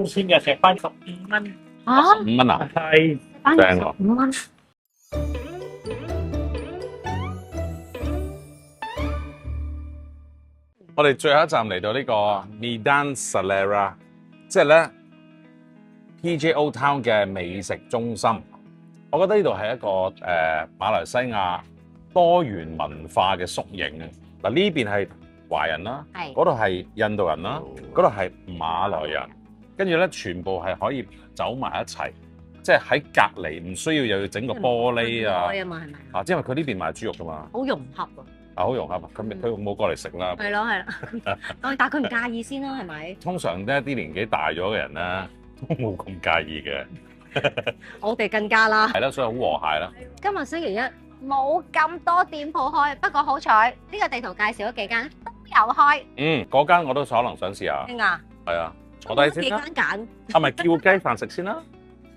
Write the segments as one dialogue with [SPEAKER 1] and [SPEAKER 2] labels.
[SPEAKER 1] 新鮮嘅石斑15蚊，
[SPEAKER 2] 嚇
[SPEAKER 3] 5蚊啊？
[SPEAKER 1] 係
[SPEAKER 2] 班
[SPEAKER 3] 正喎
[SPEAKER 2] 15蚊。
[SPEAKER 3] 我哋最後一站嚟到呢個 Medan Selera，即係咧 PJ Old Town 嘅美食中心。我覺得呢度係一個馬來西亞多元文化嘅縮影啊！嗱，呢邊係華人啦，
[SPEAKER 2] 係
[SPEAKER 3] 嗰度係印度人啦，嗰度係馬來人，跟住咧全部係可以走埋一齊，即係喺隔離，唔需要又要整個玻璃啊！
[SPEAKER 2] 開啊嘛，係咪？
[SPEAKER 3] 啊，因為佢呢邊賣豬肉噶嘛，
[SPEAKER 2] 好融合喎。
[SPEAKER 3] 啊好融合啊！佢冇過嚟食啦。
[SPEAKER 2] 係咯係咯，但係佢唔介意先啦，係咪？
[SPEAKER 3] 通常咧啲年紀大咗嘅人咧都冇咁介意嘅，
[SPEAKER 2] 我哋更加啦。
[SPEAKER 3] 係啦，所以好和諧啦。
[SPEAKER 2] 今日星期一冇咁多店鋪開，不過好彩呢個地圖介紹咗幾間都有開。
[SPEAKER 3] 嗰間我都可能想試下。
[SPEAKER 2] 邊啊？
[SPEAKER 3] 係啊，坐低先
[SPEAKER 2] 幾
[SPEAKER 3] 啦。
[SPEAKER 2] 間揀？
[SPEAKER 3] 係咪叫雞飯食先啦？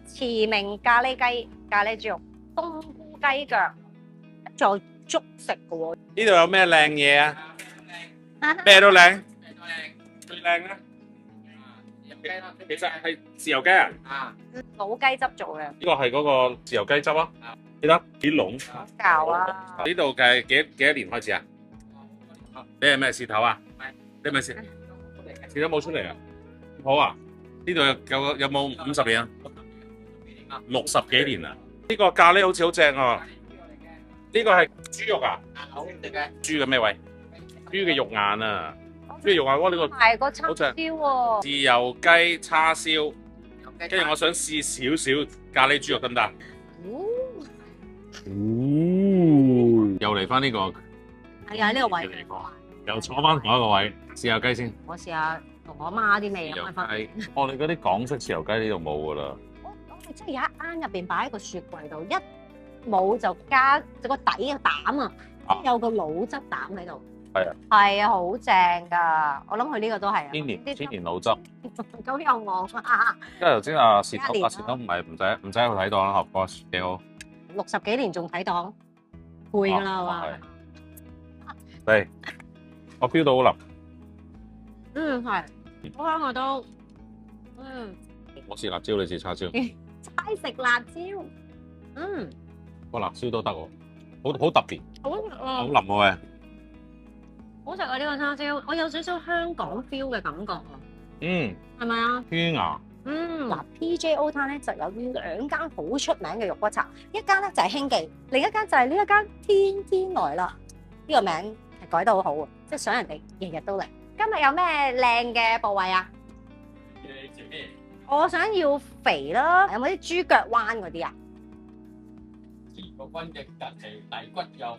[SPEAKER 2] 慈明咖喱雞、咖喱豬肉、冬菇雞腳，仲有粥食嘅喎。
[SPEAKER 3] 呢度有咩靚嘢啊？咩都靚。最靚咧？其實係豉油雞啊！
[SPEAKER 2] 老雞汁做嘅，
[SPEAKER 3] 呢個係嗰個豉油雞汁啊！記得幾籠？
[SPEAKER 2] 教啊！
[SPEAKER 3] 呢度嘅幾多年開始啊？你係咩事頭啊？你係咪事頭冇出嚟啊？好啊！呢度有冇50年啊？60幾年啊！呢個咖喱好似好正啊！呢個係豬肉啊？豬嘅咩位？豬嘅肉眼啊！豬嘅肉眼，哇！呢個
[SPEAKER 2] 係個叉燒喎，
[SPEAKER 3] 豉油雞叉燒，跟住我想試少少咖喱豬肉得唔得？又嚟翻呢個，
[SPEAKER 2] 係啊，呢個位
[SPEAKER 3] 又嚟過，又坐翻同一個位，豉油雞先。
[SPEAKER 2] 我試下同我媽啲味
[SPEAKER 3] 豉油
[SPEAKER 2] 開翻。
[SPEAKER 3] 雞，我哋嗰啲港式豉油雞呢度冇噶啦。
[SPEAKER 2] 我哋真係有一間入邊擺喺個雪櫃度，一冇就加個底嘅膽啊，有個腦汁膽喺度。
[SPEAKER 3] 係啊，
[SPEAKER 2] 係啊，好正噶！我諗佢呢個都係啊。
[SPEAKER 3] 千年老汁。
[SPEAKER 2] 咁又我啊
[SPEAKER 3] 因為頭先阿薛
[SPEAKER 2] 一年啦
[SPEAKER 3] 阿薛都唔使去睇檔啦，合過幾好。
[SPEAKER 2] ，60幾年仲睇檔，攰㗎啦係嘛？
[SPEAKER 3] 嚟，我 feel 到好腍。
[SPEAKER 2] 嗯，係，好香我都，
[SPEAKER 3] 我試辣椒，你試叉燒。
[SPEAKER 2] 齋食辣椒，
[SPEAKER 3] 個辣椒都得喎，好特別，
[SPEAKER 2] 好食
[SPEAKER 3] 好
[SPEAKER 2] 啊！
[SPEAKER 3] 腍喎喂。
[SPEAKER 2] 好食啊！呢個叉燒，我有少少香港 feel 嘅感覺啊，係咪啊？
[SPEAKER 3] 圈牙。
[SPEAKER 2] 嗱，PJ Old Town 咧就有2間好出名嘅肉骨茶，一間咧就係興記，另一間就係呢一間天天來啦。呢個名係改得好好喎，即係想人哋日日都嚟。今日有咩靚嘅部位啊？我想要肥啦，有冇啲豬腳彎嗰啲啊？
[SPEAKER 1] 個溫嘅隔離大骨有。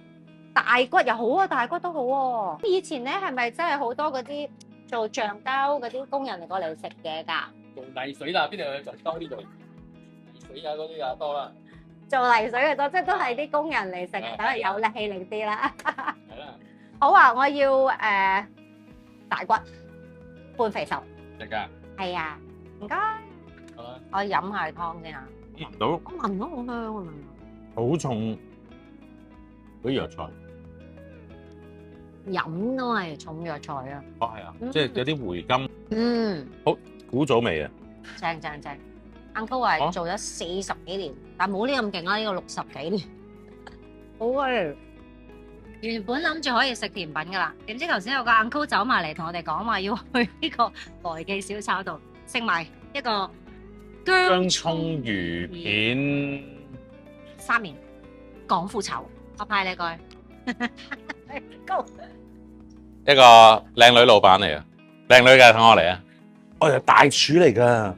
[SPEAKER 2] 大骨又好啊，大骨都好喎。以前咧係咪真係好多嗰啲做醬兜嗰啲工人嚟過嚟食嘢㗎？
[SPEAKER 1] 做泥水啦，邊度有就多呢度泥水啊嗰啲啊多啦。
[SPEAKER 2] 做泥水嘅多，即係都係啲工人嚟食，等係有氣力啲啦。
[SPEAKER 1] 係啦，
[SPEAKER 2] 好啊，我要大骨半肥瘦。
[SPEAKER 3] 食㗎。
[SPEAKER 2] 係啊，唔該。
[SPEAKER 1] 好啦，
[SPEAKER 2] 我飲下湯先啊。
[SPEAKER 3] 聞到
[SPEAKER 2] 我聞到好香啊！
[SPEAKER 3] 好重嗰啲藥材。
[SPEAKER 2] 飲都係重藥材啊。
[SPEAKER 3] 哦，係啊，即係有啲回甘，古早味啊。
[SPEAKER 2] 正。Uncle 話做咗40幾年，但冇呢咁勁啦，呢個60幾年。好啊！原本諗住可以食甜品噶啦，點知頭先有個 Uncle 走埋嚟同我哋講話要去呢個來記小炒度食埋一個
[SPEAKER 3] 薑葱魚片
[SPEAKER 2] 3年廣府炒，我派你過去。Go！
[SPEAKER 3] 一個靚女老闆嚟啊，靚女嘅，等我嚟啊！我係大廚嚟㗎。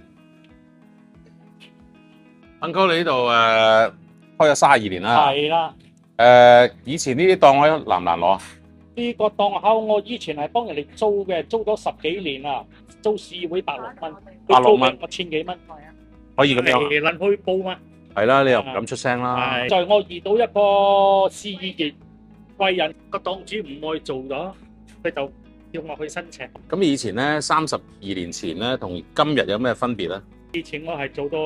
[SPEAKER 3] Uncle，你呢度開咗32年啦。
[SPEAKER 1] 係啦，
[SPEAKER 3] 以前呢啲檔位難唔難攞啊？
[SPEAKER 1] 呢個檔口我以前係幫人哋租嘅，租咗10幾年啦，租市會86蚊，
[SPEAKER 3] 86蚊
[SPEAKER 1] 我1000幾蚊，
[SPEAKER 3] 可以咁樣啊？
[SPEAKER 1] 嚟撚去報嘛。
[SPEAKER 3] 係啦，你又唔敢出聲啦。
[SPEAKER 1] 係，在我遇到一個市議員貴人，個檔主唔愛做咗，佢就要我去申請。
[SPEAKER 3] 咁以前咧32年前咧，同今日有咩分別咧？
[SPEAKER 1] 以前我係做到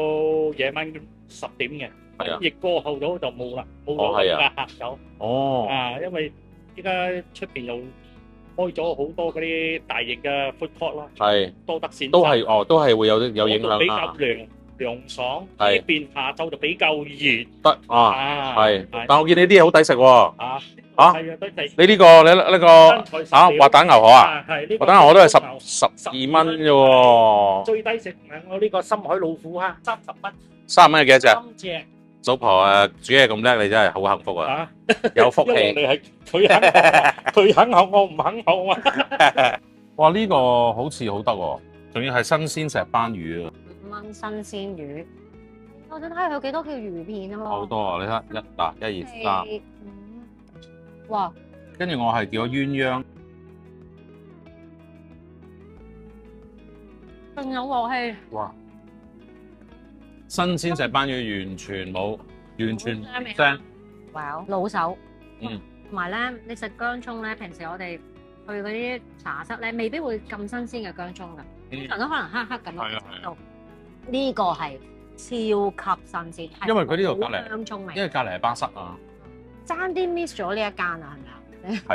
[SPEAKER 1] 夜晚10點嘅，
[SPEAKER 3] 係啊
[SPEAKER 1] 疫過後咗就冇啦，冇
[SPEAKER 3] 哦係啊
[SPEAKER 1] 咗客走。
[SPEAKER 3] 哦，
[SPEAKER 1] 因為依家出邊又開咗好多嗰啲大型嘅 food court 咯，
[SPEAKER 3] 係
[SPEAKER 1] 多得先
[SPEAKER 3] 都係會有影
[SPEAKER 1] 比較
[SPEAKER 3] 響啊。
[SPEAKER 1] 涼爽，呢
[SPEAKER 3] 係
[SPEAKER 1] 邊下晝就比較熱
[SPEAKER 3] 得啊，
[SPEAKER 1] 啊，
[SPEAKER 3] 係。但我見你啲嘢好抵食喎。
[SPEAKER 1] 啊，
[SPEAKER 3] 啊
[SPEAKER 1] 係啊，都係
[SPEAKER 3] 你呢個滑蛋牛河啊？
[SPEAKER 1] 係呢個
[SPEAKER 3] 滑蛋牛河都係
[SPEAKER 1] 牛
[SPEAKER 3] 12蚊啫喎。
[SPEAKER 1] 最低食我呢個深海老虎蝦30蚊
[SPEAKER 3] 30蚊係幾多隻？
[SPEAKER 1] 3隻
[SPEAKER 3] 老婆啊，煮嘢咁叻，你真係好幸福啊！
[SPEAKER 1] 啊，
[SPEAKER 3] 有福
[SPEAKER 1] 因為
[SPEAKER 3] 氣。
[SPEAKER 1] 你係佢肯學，佢肯學，我唔肯學啊。
[SPEAKER 3] 哇！呢個好似好得喎，仲要係新鮮石斑魚啊！
[SPEAKER 2] 5蚊新鮮魚，我想睇下有幾多條魚片啊嘛。
[SPEAKER 3] 好多啊！你睇1、2、3，
[SPEAKER 2] 4、5，哇！
[SPEAKER 3] 跟住我係叫咗鴛鴦，
[SPEAKER 2] 仲有鑊氣，
[SPEAKER 3] 哇！新鮮石斑魚完全冇，完全
[SPEAKER 2] 冇腥味
[SPEAKER 3] 腥。
[SPEAKER 2] 哇！老手，
[SPEAKER 3] 嗯，
[SPEAKER 2] 同埋咧，你食薑葱咧，平時我哋去嗰啲茶室咧，未必會咁新鮮嘅薑葱㗎，通常都可能黑黑咁
[SPEAKER 3] 係啊
[SPEAKER 2] 喺度。呢個係超級新鮮，
[SPEAKER 3] 因為佢呢度隔離
[SPEAKER 2] 薑葱味，
[SPEAKER 3] 因為隔離係巴塞啊。
[SPEAKER 2] 爭啲 miss 咗呢一間啊，係咪啊？
[SPEAKER 3] 係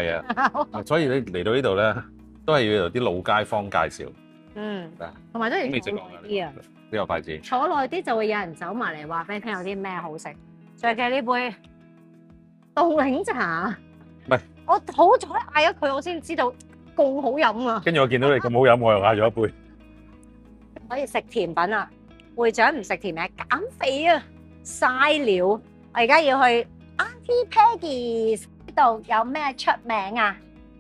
[SPEAKER 3] 啊，所以你嚟到呢度咧，都係要由啲老街坊介紹。
[SPEAKER 2] 嗯
[SPEAKER 3] 啊，
[SPEAKER 2] 同埋都要
[SPEAKER 3] 未食
[SPEAKER 2] 坐
[SPEAKER 3] 過
[SPEAKER 2] 耐啲啊，
[SPEAKER 3] 呢個牌子。
[SPEAKER 2] 坐耐啲就會有人走埋嚟話俾你聽有啲咩好食。仲有嘅呢杯凍檸茶，
[SPEAKER 3] 唔係
[SPEAKER 2] 我好彩嗌咗佢，我先知道咁好飲啊！
[SPEAKER 3] 跟住我見到你咁好飲，我又嗌咗一杯。
[SPEAKER 2] 可以食甜品啊！會長唔食甜嘢減肥啊，嘥料！我而家要去 Auntie Peggy's 呢度有咩出名啊？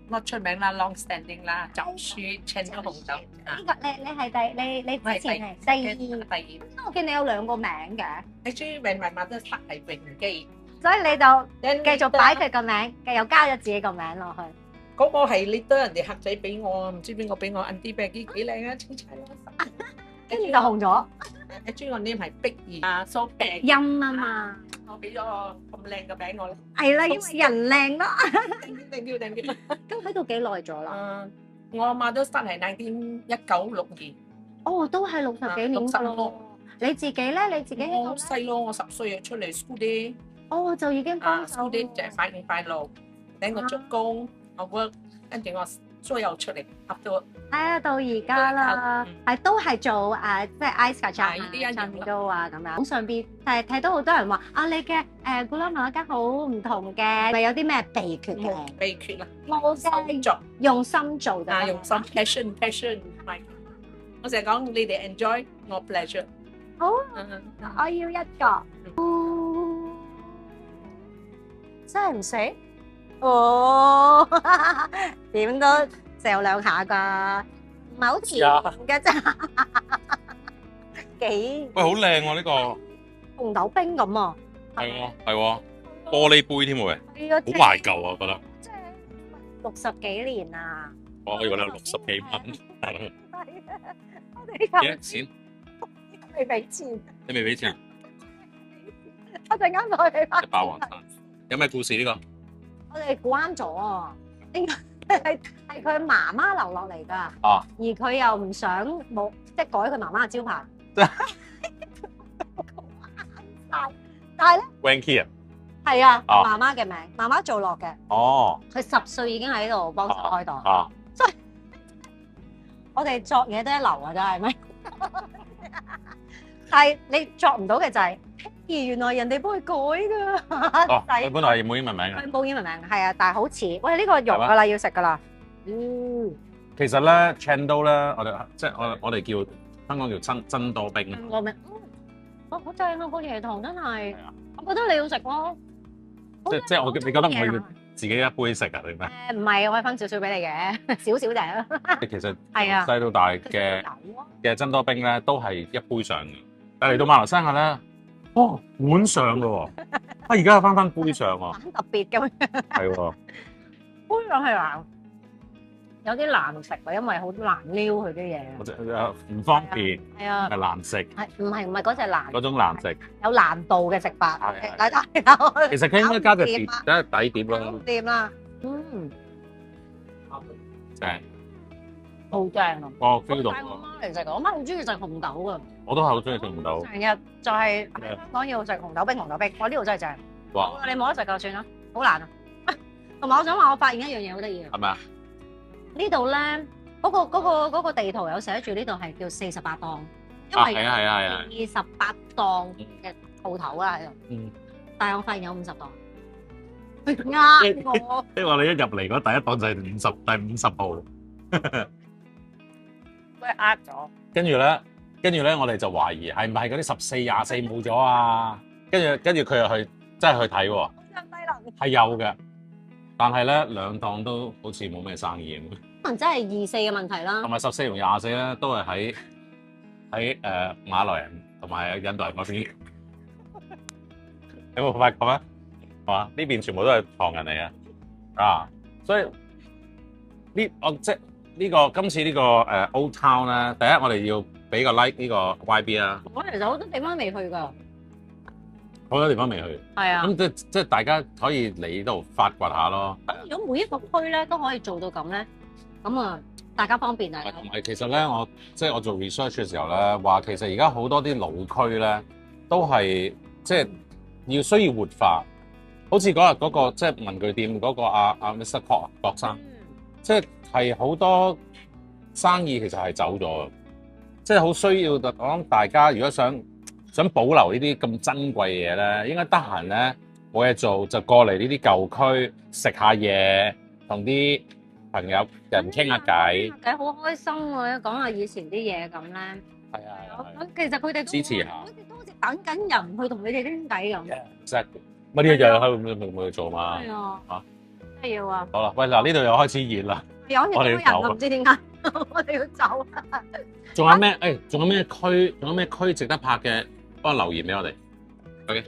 [SPEAKER 4] 我出名啦，long standing 啦，酒書青咗紅酒啊
[SPEAKER 2] 呢，個你係你之前係第二，
[SPEAKER 4] 第
[SPEAKER 2] 我見你有兩個名嘅，
[SPEAKER 4] 二，你中意名都失係榮基，
[SPEAKER 2] 所以你就繼
[SPEAKER 4] 繼
[SPEAKER 2] 續擺佢個名，又加咗自己個名落去。
[SPEAKER 4] 嗰個係你得人哋客仔俾我，唔知邊個俾我 Auntie Peggy 幾靚啊，清齊啦，
[SPEAKER 2] 跟住就紅咗，
[SPEAKER 4] 你中意個 name 係碧兒啊，so big，
[SPEAKER 2] 音啊嘛，
[SPEAKER 4] 我俾咗個咁靚嘅名我咧，
[SPEAKER 2] 係啦，因為人靚咯。
[SPEAKER 4] 定叫。
[SPEAKER 2] 咁喺度幾耐咗啦？
[SPEAKER 4] 我阿媽都 start 係1962，
[SPEAKER 2] 哦，都係60幾年㗎咯。你自己咧？你自己喺
[SPEAKER 4] 我
[SPEAKER 2] 度咧？
[SPEAKER 4] 細咯，我10歲就出嚟 school day，
[SPEAKER 2] 哦，就已經幫手
[SPEAKER 4] school day 就係快五快六，等我做工，我 work，跟住我所有出嚟合到。
[SPEAKER 2] 到而家啦，都係做即係 ice cream
[SPEAKER 4] 係呢啲一樣
[SPEAKER 2] 唱歌啊咁樣。網上邊睇到好多人話啊，你嘅古拉馬間好唔同嘅，咪有啲咩秘訣
[SPEAKER 4] 冇
[SPEAKER 2] 嘅？
[SPEAKER 4] 秘訣啦，
[SPEAKER 2] 冇
[SPEAKER 4] 手
[SPEAKER 2] 嘅，
[SPEAKER 4] 作
[SPEAKER 2] 用心做就
[SPEAKER 4] 用心 passion，唔係我成日講你哋 enjoy，我 pleasure。
[SPEAKER 2] 好，我要一個。真係唔食？哦，點都嚼兩下㗎，唔係好甜嘅咋？幾
[SPEAKER 3] 喂，好靚喎呢個。
[SPEAKER 2] 紅豆冰咁啊！
[SPEAKER 3] 係喎，係喎，玻璃杯添喎，喂，
[SPEAKER 2] 係啊，
[SPEAKER 3] 好懷舊啊，我覺得。
[SPEAKER 2] 即係60幾年啊！
[SPEAKER 3] 我以為你有60幾蚊。
[SPEAKER 2] 係啊，我哋
[SPEAKER 3] 幾多
[SPEAKER 2] 咁
[SPEAKER 3] 錢？
[SPEAKER 2] 未俾錢，
[SPEAKER 3] 你未俾錢啊？
[SPEAKER 2] 我陣間再俾翻。
[SPEAKER 3] 霸王餐。有咩故事呢個？
[SPEAKER 2] 我哋估啱咗啊！應該係佢媽媽留落嚟㗎，
[SPEAKER 3] 啊，
[SPEAKER 2] 而佢又唔想冇即係改佢媽媽嘅招牌。但係咧，
[SPEAKER 3] Wanky 啊？
[SPEAKER 2] 係啊，
[SPEAKER 3] 啊
[SPEAKER 2] 媽媽嘅名，媽媽做落嘅。
[SPEAKER 3] 哦，
[SPEAKER 2] 佢10歲已經喺度幫手開檔，
[SPEAKER 3] 啊，
[SPEAKER 2] 我哋作嘢都一流啊，真係咪？但係你作唔到嘅就係，咦原來人哋幫佢改㗎。
[SPEAKER 3] 哦，佢本來係冇英文名嘅。
[SPEAKER 2] 佢冇英文名，係啊，但係好似，喂呢個肉㗎啦，要食㗎啦。
[SPEAKER 3] 其實咧 Chendol 咧，我哋叫香港叫真多冰。
[SPEAKER 2] 我明，好正啊！個椰糖真係，我覺得你要食咯。
[SPEAKER 3] 即係你覺得我要自己一杯食啊？定咩？
[SPEAKER 2] 唔係，我可以分少少俾你嘅，少少啫。
[SPEAKER 3] 其實
[SPEAKER 2] 係啊
[SPEAKER 3] 細到大嘅真多冰咧，都係一杯上嘅。但係嚟到馬來西亞咧，哦碗上嘅喎，啊而家又翻杯上喎，
[SPEAKER 2] 玩特別咁樣，
[SPEAKER 3] 係喎。
[SPEAKER 2] 杯上係難，有啲難食啊，因為好難撩佢啲嘢。
[SPEAKER 3] 或者唔方便，
[SPEAKER 2] 係啊，
[SPEAKER 3] 係難食
[SPEAKER 2] 係唔係嗰隻難？
[SPEAKER 3] 嗰種難食。
[SPEAKER 2] 有難度嘅食法。
[SPEAKER 3] 係
[SPEAKER 2] 大家
[SPEAKER 3] 其實佢應該加隻碟，加底碟咯，
[SPEAKER 2] 掂啦，
[SPEAKER 3] 正。
[SPEAKER 2] 好正啊！
[SPEAKER 3] 我 feel 到
[SPEAKER 2] 帶我媽嚟食，我媽好中意食紅豆噶，
[SPEAKER 3] 我都係好中意食紅豆。
[SPEAKER 2] 成日就係香港要食紅豆冰，紅豆冰，我呢度真係正。
[SPEAKER 3] 哇！
[SPEAKER 2] 你冇得食就算啦，好難啊！同埋我想話，我發現一樣嘢好得意啊！
[SPEAKER 3] 係咪啊？
[SPEAKER 2] 呢度咧嗰個地圖有寫住呢度係叫48檔，因為
[SPEAKER 3] 係啊
[SPEAKER 2] 28檔嘅鋪頭啦喺度。
[SPEAKER 3] 嗯。
[SPEAKER 2] 但係我發現有50檔，呃我。
[SPEAKER 3] 即係話你一入嚟嗰第一檔就係第50號。
[SPEAKER 4] 俾呃咗。
[SPEAKER 3] 跟住咧，我哋就懷疑係唔係嗰啲14、24冇咗啊？跟住佢又去真係去睇喎，
[SPEAKER 2] 真低能。
[SPEAKER 3] 係有嘅，但係咧兩檔都好似冇咩生意咁。
[SPEAKER 2] 可能真係24嘅問題啦。
[SPEAKER 3] 同埋14同24咧都係喺馬來人同埋印度人嗰邊。你有冇發覺咩？係嘛？呢邊全部都係唐人嚟嘅啊！所以今次呢個Old Town 咧，第一我哋要俾個 like 呢個 YB 啦。
[SPEAKER 2] 我其實好多地方未去㗎。
[SPEAKER 3] 好多地方未去。
[SPEAKER 2] 係啊。
[SPEAKER 3] 咁即係大家可以嚟呢度發掘下咯。
[SPEAKER 2] 如果每一個區咧都可以做到咁咧，咁啊大家方便啊。
[SPEAKER 3] 同埋其實咧，我做 research 嘅時候咧，話其實而家好多啲老區咧都係即係要需要活化，好似嗰日嗰個即係文具店嗰個阿 Mr. 郭生，即係好多生意其實係走咗嘅，即係好需要。我諗大家如果想保留呢啲咁珍貴嘅嘢咧，應該得閒咧冇嘢做就過嚟呢啲舊區食下嘢，同啲朋友人傾下偈，
[SPEAKER 2] 好開心喎！講下以前啲嘢咁咧。
[SPEAKER 3] 係啊，
[SPEAKER 2] 其實佢哋
[SPEAKER 3] 支持下，
[SPEAKER 2] 好似等緊人去同你哋傾偈咁。
[SPEAKER 3] Exactly，乜呢樣喺度做嘛？
[SPEAKER 2] 係啊，真係要啊！
[SPEAKER 3] 好啦，喂嗱，呢度又開始熱啦，
[SPEAKER 2] 我哋要走，唔知點解，我哋要走啦。
[SPEAKER 3] 仲有咩？仲有咩區值得拍嘅？幫我留言俾我哋。OK。